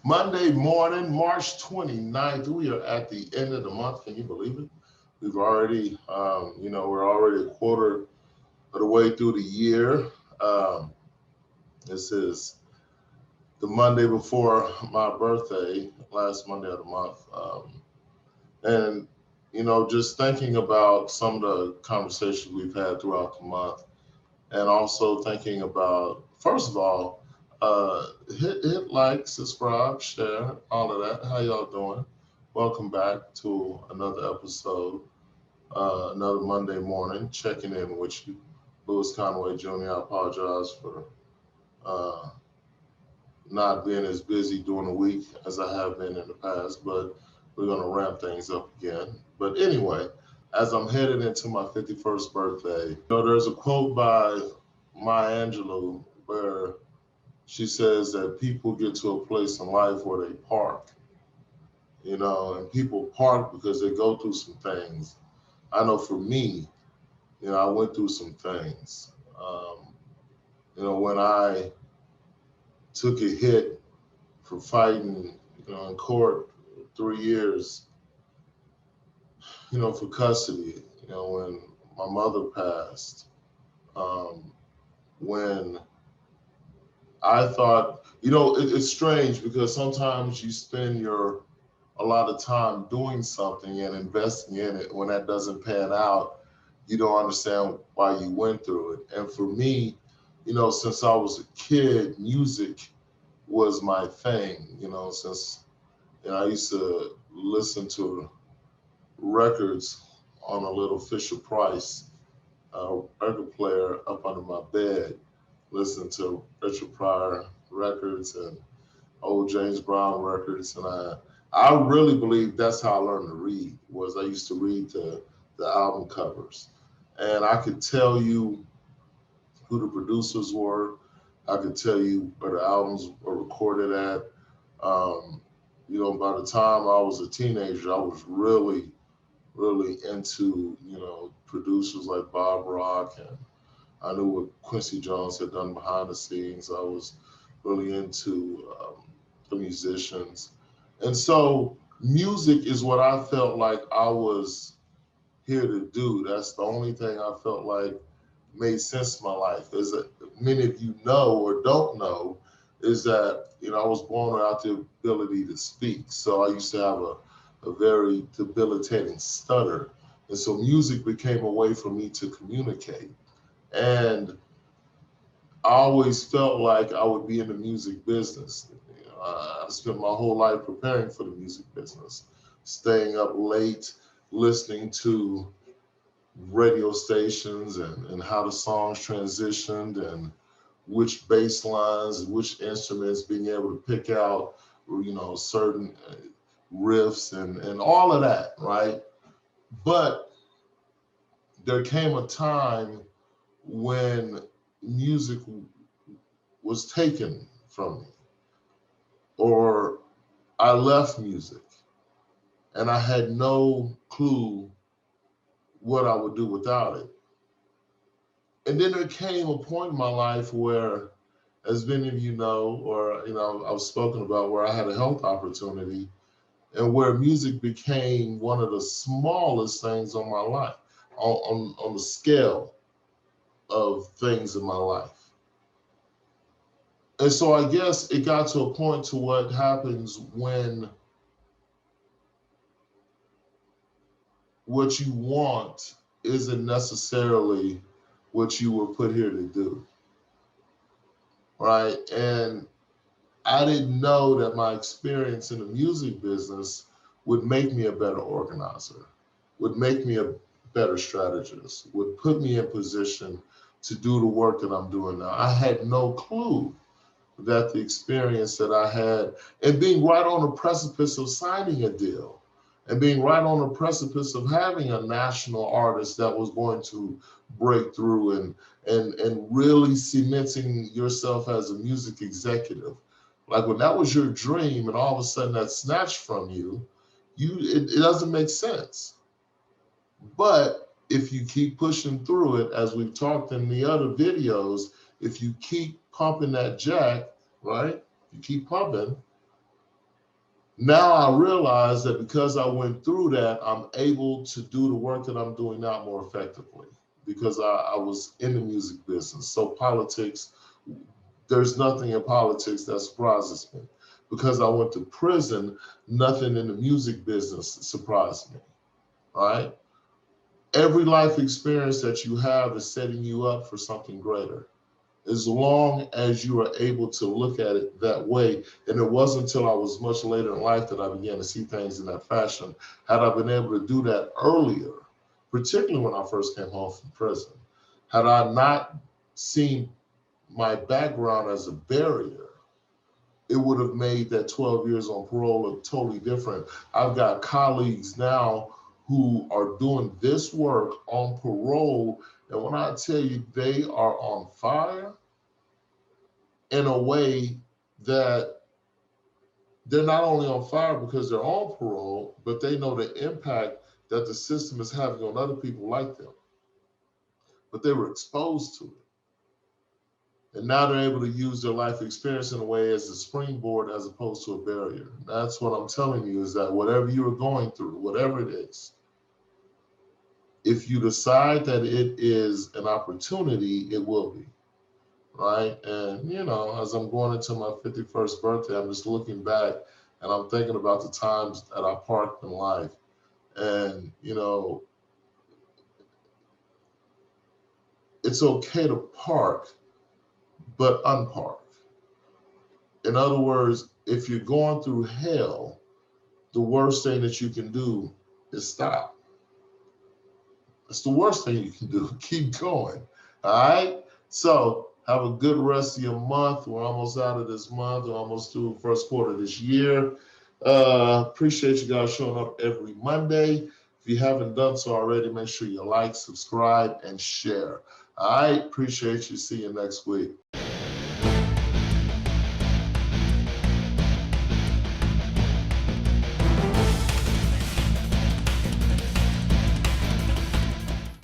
Monday morning, March 29th. We are at the end of the month. Can you believe it? We've already, we're already a quarter of the way through the year. Um, this is the Monday before my birthday, last Monday of the month. And, just thinking about some of the conversations we've had throughout the month, and also thinking about, first of all, hit like, subscribe, share, all of that. How y'all doing? Welcome back to another episode, another Monday morning, checking in with you. Louis Conway Jr., I apologize for uh, not being as busy during the week as I have been in the past, but we're going to ramp things up again. But anyway, as I'm headed into my 51st birthday, there's a quote by Maya Angelou where she says that people get to a place in life where they park, and people park because they go through some things. I know for me, I went through some things. When I took a hit for fighting, in court 3 years, for custody, when my mother passed, when I thought, it's strange because sometimes you spend a lot of time doing something and investing in it. When that doesn't pan out, you don't understand why you went through it. And for me, since I was a kid, music was my thing, since I used to listen to records on a little Fisher Price record player up under my bed, listen to Richard Pryor records and old James Brown records, and I really believe that's how I learned to read. Was I used to read the album covers, and I could tell you who the producers were. I could tell you where the albums were recorded at. By the time I was a teenager, I was really, really into producers like Bob Rock, and I knew what Quincy Jones had done behind the scenes. I was really into the musicians. And so music is what I felt like I was here to do. That's the only thing I felt like made sense in my life. As many of you know or don't know, is that, I was born without the ability to speak. So I used to have a very debilitating stutter. And so music became a way for me to communicate. And I always felt like I would be in the music business. I spent my whole life preparing for the music business, staying up late, listening to radio stations and how the songs transitioned and which bass lines, which instruments, being able to pick out, certain riffs and all of that, right? But there came a time when music was taken from me, or I left music and I had no clue what I would do without it. And then there came a point in my life where, as many of you know, or I've spoken about, where I had a health opportunity and where music became one of the smallest things on my life, on the scale of things in my life. And so I guess it got to a point to what happens when what you want isn't necessarily what you were put here to do, right? And I didn't know that my experience in the music business would make me a better organizer, would make me a better strategist, would put me in position to do the work that I'm doing now. I had no clue that the experience that I had, and being right on the precipice of signing a deal, and being right on the precipice of having a national artist that was going to break through and really cementing yourself as a music executive. Like when that was your dream and all of a sudden that's snatched from you, it doesn't make sense. But if you keep pushing through it, as we've talked in the other videos, if you keep pumping that jack, right? You keep pumping, Now I realize that because I went through that, I'm able to do the work that I'm doing now more effectively because I was in the music business. So politics, there's nothing in politics that surprises me. Because I went to prison, nothing in the music business surprised me, right? Every life experience that you have is setting you up for something greater. As long as you are able to look at it that way. And it wasn't until I was much later in life that I began to see things in that fashion. Had I been able to do that earlier, particularly when I first came home from prison, had I not seen my background as a barrier, it would have made that 12 years on parole look totally different. I've got colleagues now who are doing this work on parole. And when I tell you they are on fire, in a way that they're not only on fire because they're on parole, but they know the impact that the system is having on other people like them. But they were exposed to it. And now they're able to use their life experience in a way as a springboard as opposed to a barrier. That's what I'm telling you, is that whatever you are going through, whatever it is, if you decide that it is an opportunity, it will be. Right? And, as I'm going into my 51st birthday, I'm just looking back and I'm thinking about the times that I parked in life. And, it's okay to park, but unpark. In other words, if you're going through hell, the worst thing that you can do is stop. That's the worst thing you can do. Keep going. All right? So have a good rest of your month. We're almost out of this month. We're almost through the first quarter of this year. Appreciate you guys showing up every Monday. If you haven't done so already, make sure you like, subscribe, and share. All right? Appreciate you. See you next week.